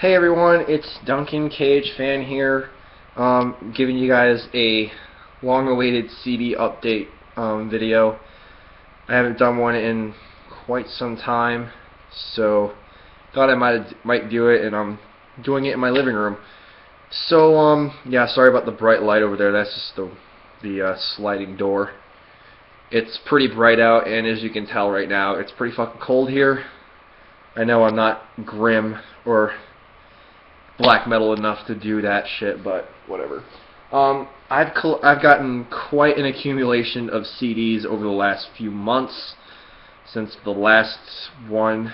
Hey everyone, it's Duncan Cage Fan here, giving you guys a long-awaited CD update video. I haven't done one in quite some time, so thought I might do it, and I'm doing it in my living room. So yeah, sorry about the bright light over there. That's just the sliding door. It's pretty bright out, and as you can tell right now, it's pretty fucking cold here. I know I'm not grim or black metal enough to do that shit, but whatever. I've gotten quite an accumulation of CDs over the last few months since the last one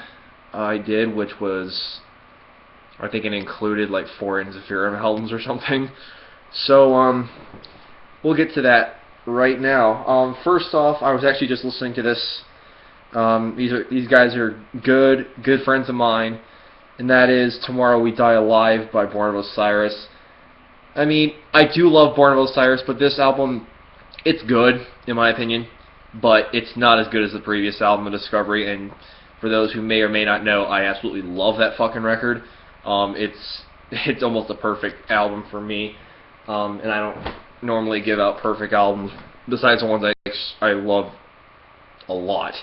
I did, which was, I think it included like 4 Inzifirem albums or something. So we'll get to that right now. First off, I was actually just listening to this. These guys are good friends of mine, and that is Tomorrow We Die Alive by Born of Osiris. I mean, I do love Born of Osiris, but this album, it's good, in my opinion, but it's not as good as the previous album, The Discovery, and for those who may or may not know, I absolutely love that fucking record. It's almost a perfect album for me, and I don't normally give out perfect albums, besides the ones I love a lot.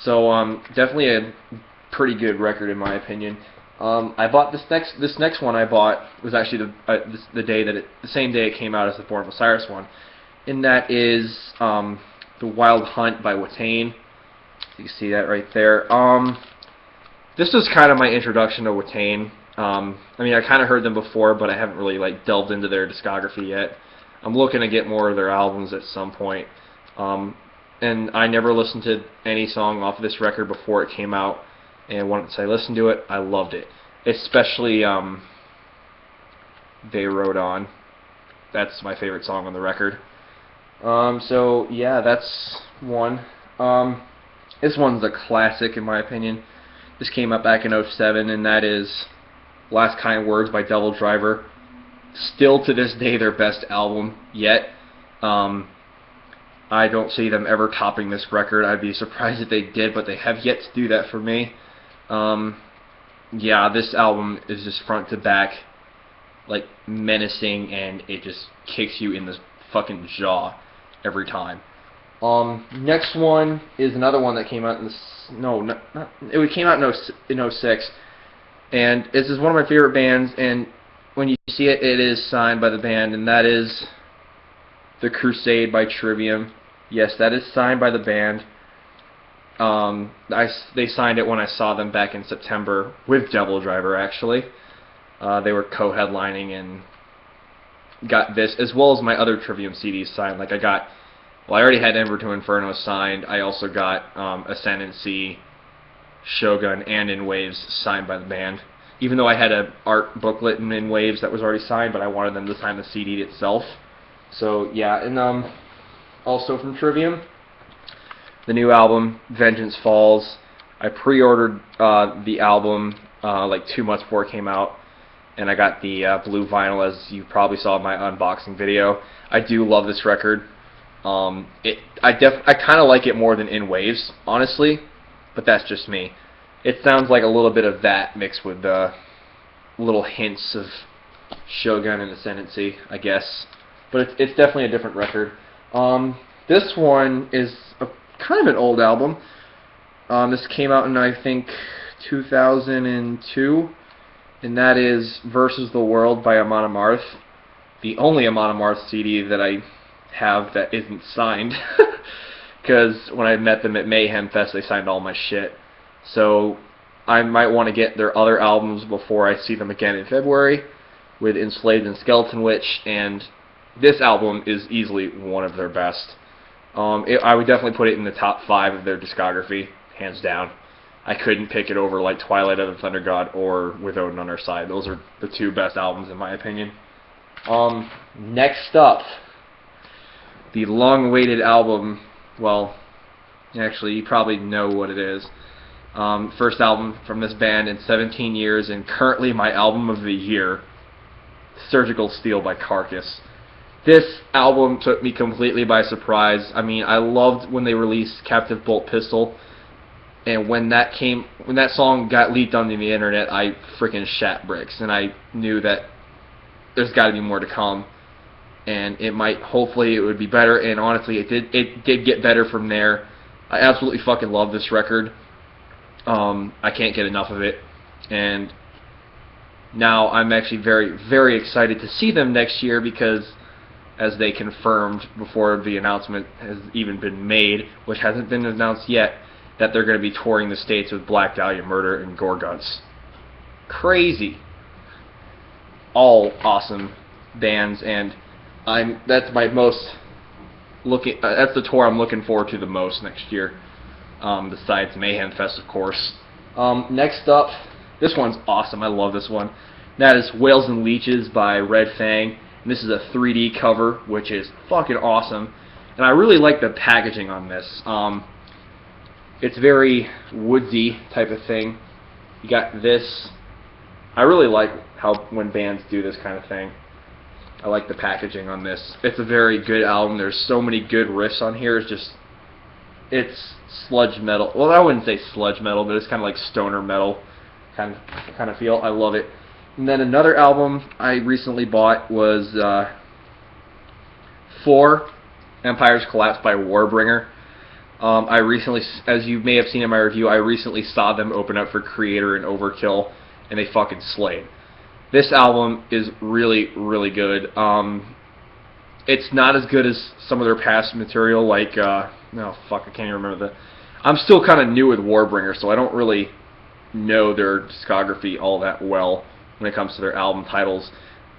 So, definitely a pretty good record in my opinion. I bought this next one I bought was actually the same day it came out as the Born of Osiris one, and that is The Wild Hunt by Watain. You see that right there. This was kind of my introduction to Watain. I mean, I kind of heard them before, but I haven't really like delved into their discography yet. I'm looking to get more of their albums at some point. And I never listened to any song off of this record before it came out. And once I listened to it, I loved it. Especially They Rode On. That's my favorite song on the record. So yeah, that's one. This one's a classic in my opinion. This came out back in '07, and that is Last Kind Words by Devil Driver. Still to this day their best album yet. I don't see them ever topping this record. I'd be surprised if they did, but they have yet to do that for me. Yeah, this album is just front to back, like, menacing, and it just kicks you in the fucking jaw every time. Next one is another one that came out in it came out in '06, and this is one of my favorite bands, and when you see it, it is signed by the band, and that is The Crusade by Trivium. Yes, that is signed by the band. They signed it when I saw them back in September with Devil Driver, actually. They were co-headlining and got this, as well as my other Trivium CDs signed. Like I already had Ember to Inferno signed. I also got Ascendancy, Shogun, and In Waves signed by the band. Even though I had an art booklet in Waves that was already signed, but I wanted them to sign the CD itself. So yeah, and also from Trivium, the new album, Vengeance Falls. I pre-ordered the album like 2 months before it came out, and I got the blue vinyl, as you probably saw in my unboxing video. I do love this record. I kind of like it more than In Waves, honestly, but that's just me. It sounds like a little bit of that mixed with little hints of Shogun and Ascendancy, I guess. But it's definitely a different record. This one is kind of an old album. This came out in, I think, 2002, and that is Versus the World by Amon Amarth. The only Amon Amarth CD that I have that isn't signed, because when I met them at Mayhem Fest, they signed all my shit. So I might want to get their other albums before I see them again in February with Enslaved and Skeleton Witch, and this album is easily one of their best. I would definitely put it in the top 5 of their discography, hands down. I couldn't pick it over like Twilight of the Thunder God or With Odin on Our Side. Those are the 2 best albums in my opinion. Next up, the long-awaited album. Well, actually, you probably know what it is. First album from this band in 17 years, and currently my album of the year, Surgical Steel by Carcass. This album took me completely by surprise. I mean, I loved when they released Captive Bolt Pistol. And when that song got leaked onto the internet, I freaking shat bricks, and I knew that there's got to be more to come, and hopefully it would be better. And honestly, it did get better from there. I absolutely fucking love this record. I can't get enough of it, and now I'm actually very, very excited to see them next year, because as they confirmed before the announcement has even been made, which hasn't been announced yet, that they're going to be touring the States with Black Dahlia Murder and Gorguts. Crazy. All awesome bands, and that's the tour I'm looking forward to the most next year, besides Mayhem Fest, of course. Next up, this one's awesome. I love this one. That is Whales and Leeches by Red Fang. And this is a 3D cover, which is fucking awesome. And I really like the packaging on this. It's very woodsy type of thing. You got this. I really like when bands do this kind of thing. I like the packaging on this. It's a very good album. There's so many good riffs on here. It's sludge metal. Well, I wouldn't say sludge metal, but it's kind of like stoner metal kind of feel. I love it. And then another album I recently bought was 4 Empires Collapse by Warbringer. I recently, as you may have seen in my review, I recently saw them open up for Kreator and Overkill, and they fucking slayed. This album is really, really good. It's not as good as some of their past material, like, I can't even remember I'm still kind of new with Warbringer, so I don't really know their discography all that well when it comes to their album titles,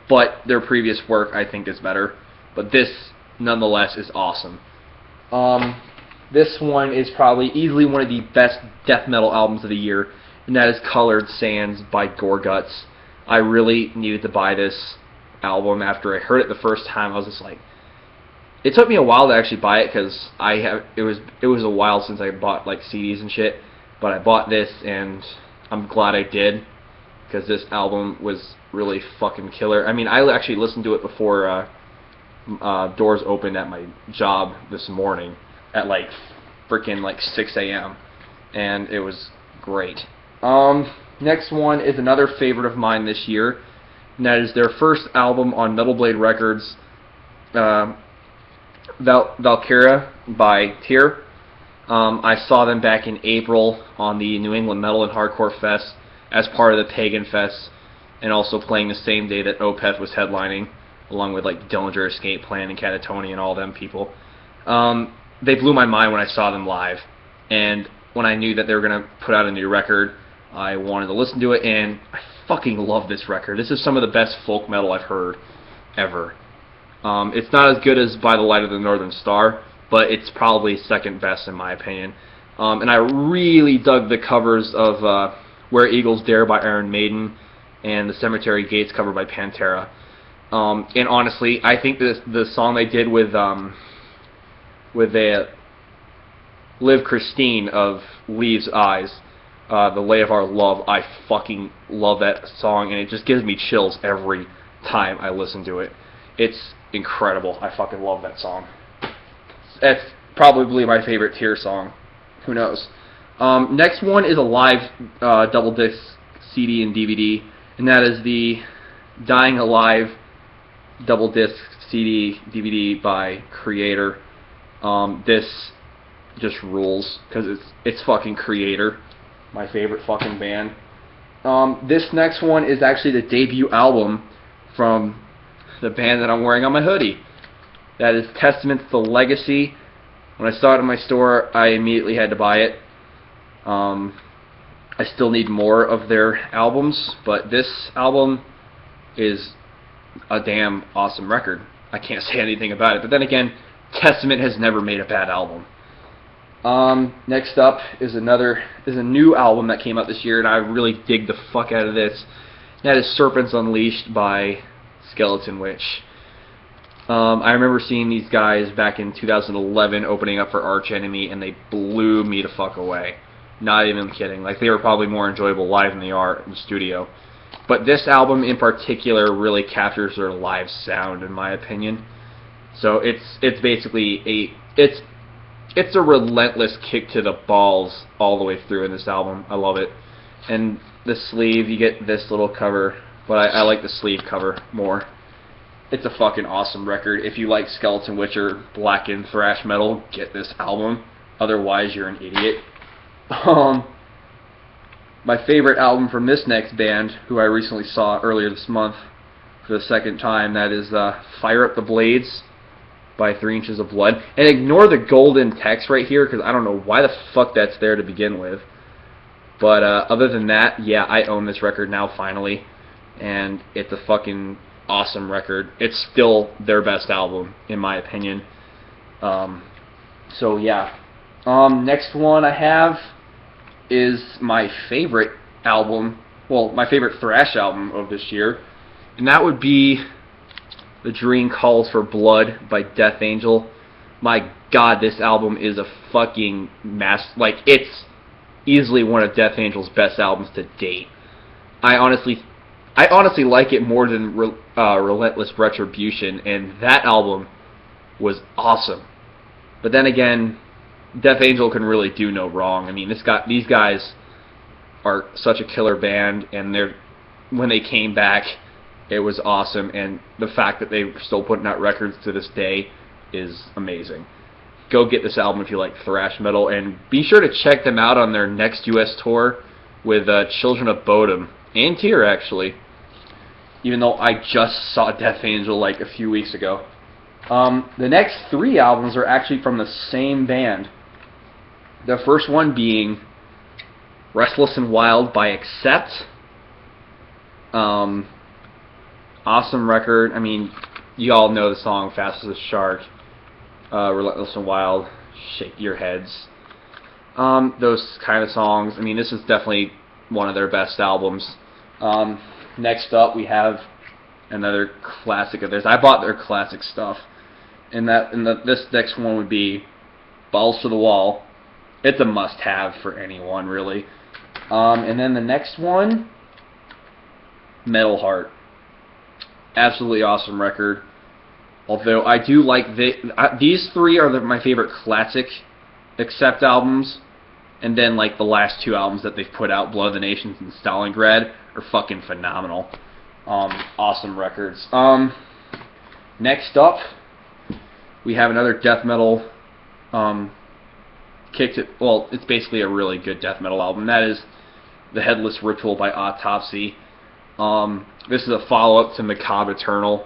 but their previous work I think is better. But this, nonetheless, is awesome. This one is probably easily one of the best death metal albums of the year, and that is Colored Sands by Gorguts. I really needed to buy this album after I heard it the first time. I was just like, it took me a while to actually buy it, because it was a while since I bought like CDs and shit, but I bought this and I'm glad I did, because this album was really fucking killer. I mean, I actually listened to it before doors opened at my job this morning at like freaking like 6 a.m. and it was great. Next one is another favorite of mine this year, and that is their first album on Metal Blade Records, Valkyria by Tyr. I saw them back in April on the New England Metal and Hardcore Fest as part of the Pagan Fest, and also playing the same day that Opeth was headlining, along with like Dillinger Escape Plan and Catatonia and all them people. They blew my mind when I saw them live, and when I knew that they were going to put out a new record, I wanted to listen to it, and I fucking love this record. This is some of the best folk metal I've heard ever. It's not as good as By the Light of the Northern Star, but it's probably second best in my opinion. And I really dug the covers of Where Eagles Dare by Iron Maiden and the Cemetery Gates cover by Pantera. And honestly, I think the song they did with Liv Christine of Leaves Eyes, The Lay of Our Love, I fucking love that song, and it just gives me chills every time I listen to it. It's incredible. I fucking love that song. That's probably my favorite Tyr song. Who knows? Next one is a live double disc CD and DVD, and that is the Dying Alive double disc CD DVD by Kreator. This just rules, because it's fucking Kreator, my favorite fucking band. This next one is actually the debut album from the band that I'm wearing on my hoodie. That is Testament to the Legacy. When I saw it in my store, I immediately had to buy it. I still need more of their albums, but this album is a damn awesome record. I can't say anything about it, but then again, Testament has never made a bad album. Next up is a new album that came out this year, and I really dig the fuck out of this. That is Serpents Unleashed by Skeleton Witch. I remember seeing these guys back in 2011 opening up for Arch Enemy, and they blew me the fuck away. Not even kidding. Like, they were probably more enjoyable live than they are in the studio. But this album in particular really captures their live sound, in my opinion. So it's basically it's a relentless kick to the balls all the way through in this album. I love it. And the sleeve, you get this little cover, but I like the sleeve cover more. It's a fucking awesome record. If you like Skeleton Witch or blackened thrash metal, get this album. Otherwise, you're an idiot. My favorite album from this next band, who I recently saw earlier this month for the second time, that is Fire Up the Blades by 3 Inches of Blood. And ignore the golden text right here, because I don't know why the fuck that's there to begin with. But other than that, yeah, I own this record now finally. And it's a fucking awesome record. It's still their best album, in my opinion. So yeah. Next one I have is my favorite album, well, my favorite thrash album of this year, and that would be The Dream Calls for Blood by Death Angel. My god, this album is a fucking like, it's easily one of Death Angel's best albums to date. I honestly like it more than Relentless Retribution, and that album was awesome. But then again, Death Angel can really do no wrong. I mean, these guys are such a killer band, and when they came back, it was awesome, and the fact that they're still putting out records to this day is amazing. Go get this album if you like thrash metal, and be sure to check them out on their next U.S. tour with Children of Bodom, and Tyr, actually, even though I just saw Death Angel like a few weeks ago. The next 3 albums are actually from the same band. The first one being Restless and Wild by Accept. Awesome record. I mean, you all know the song Fast as a Shark. Relentless and Wild, Shake Your Heads. Those kind of songs. I mean, this is definitely one of their best albums. Next up, we have another classic of theirs. I bought their classic stuff. This next one would be Balls to the Wall. It's a must-have for anyone, really. And then the next one, Metal Heart. Absolutely awesome record. Although I do like these 3 are my favorite classic Accept albums, and then like the last 2 albums that they've put out, Blood of the Nations and Stalingrad, are fucking phenomenal. Awesome records. Next up, we have another death metal. It's basically a really good death metal album. That is The Headless Ritual by Autopsy. This is a follow-up to Macabre Eternal,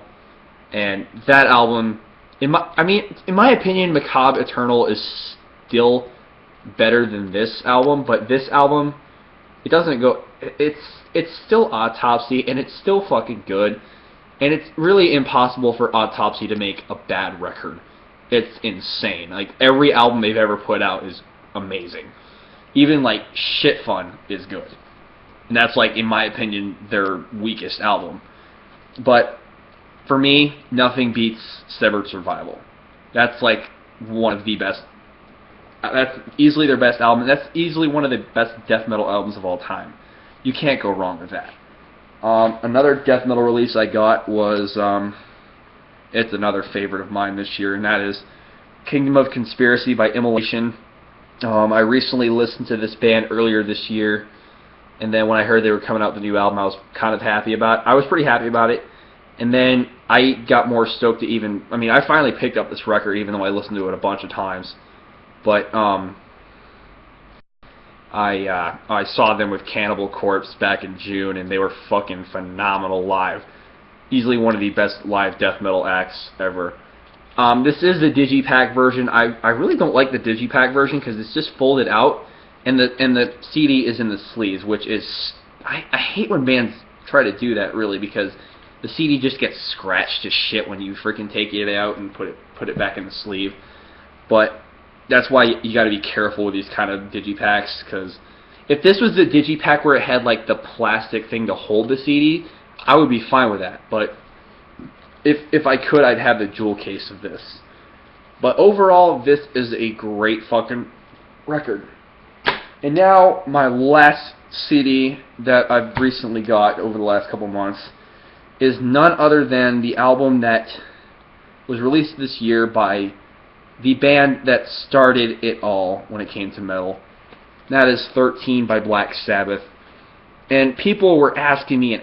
and that album, in my opinion, Macabre Eternal is still better than this album. But this album, it doesn't go. It's still Autopsy, and it's still fucking good. And it's really impossible for Autopsy to make a bad record. It's insane. Like, every album they've ever put out is amazing. Even, like, Shit Fun is good. And that's, like, in my opinion, their weakest album. But, for me, nothing beats Severed Survival. That's, like, one of the best. That's easily their best album. That's easily one of the best death metal albums of all time. You can't go wrong with that. Another death metal release I got was... it's another favorite of mine this year, and that is Kingdom of Conspiracy by Immolation. I recently listened to this band earlier this year, and then when I heard they were coming out with a new album, I was kind of happy about it. I was pretty happy about it, and then I got more stoked to I finally picked up this record, even though I listened to it a bunch of times. But I saw them with Cannibal Corpse back in June, and they were fucking phenomenal live. Easily one of the best live death metal acts ever. This is the Digipack version. I really don't like the Digipack version because it's just folded out, and the CD is in the sleeves, which is I hate when bands try to do that, really, because the CD just gets scratched to shit when you freaking take it out and put it back in the sleeve. But that's why you got to be careful with these kind of Digipacks, because if this was the Digipack where it had like the plastic thing to hold the CD, I would be fine with that. But if I could, I'd have the jewel case of this. But overall, this is a great fucking record. And now, my last CD that I've recently got over the last couple months is none other than the album that was released this year by the band that started it all when it came to metal. That is 13 by Black Sabbath. And people were asking me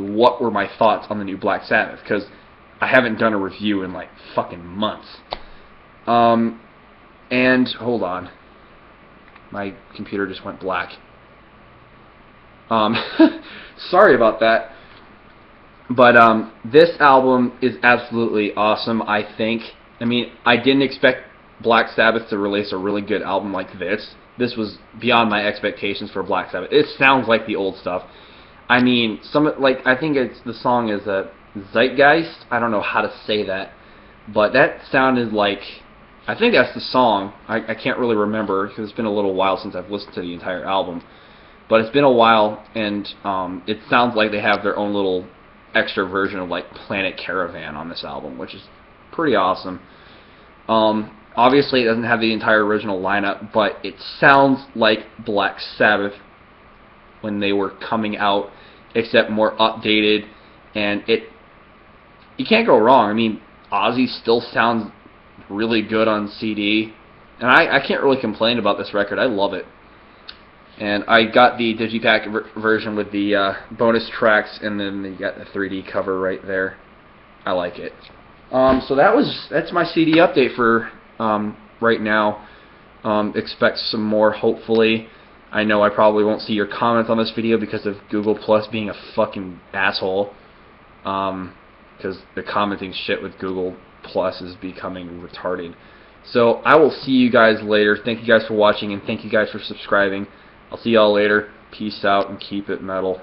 what were my thoughts on the new Black Sabbath, because I haven't done a review in like fucking months. And hold on, my computer just went black. Sorry about that. But this album is absolutely awesome, I think. I mean, I didn't expect Black Sabbath to release a really good album like this. This was beyond my expectations for Black Sabbath. It sounds like the old stuff. I mean, I think it's the song is a Zeitgeist. I don't know how to say that, but that sounded like, I think that's the song. I can't really remember because it's been a little while since I've listened to the entire album. But it's been a while, and it sounds like they have their own little extra version of like Planet Caravan on this album, which is pretty awesome. Obviously, it doesn't have the entire original lineup, but it sounds like Black Sabbath when they were coming out, except more updated, and you can't go wrong. I mean, Ozzy still sounds really good on CD, and I can't really complain about this record. I love it. And I got the Digipack version with the bonus tracks, and then you got the 3D cover right there. I like it. So that's my CD update for right now. Expect some more, hopefully. I know I probably won't see your comments on this video because of Google Plus being a fucking asshole. Because the commenting shit with Google Plus is becoming retarded. So I will see you guys later. Thank you guys for watching, and thank you guys for subscribing. I'll see y'all later. Peace out and keep it metal.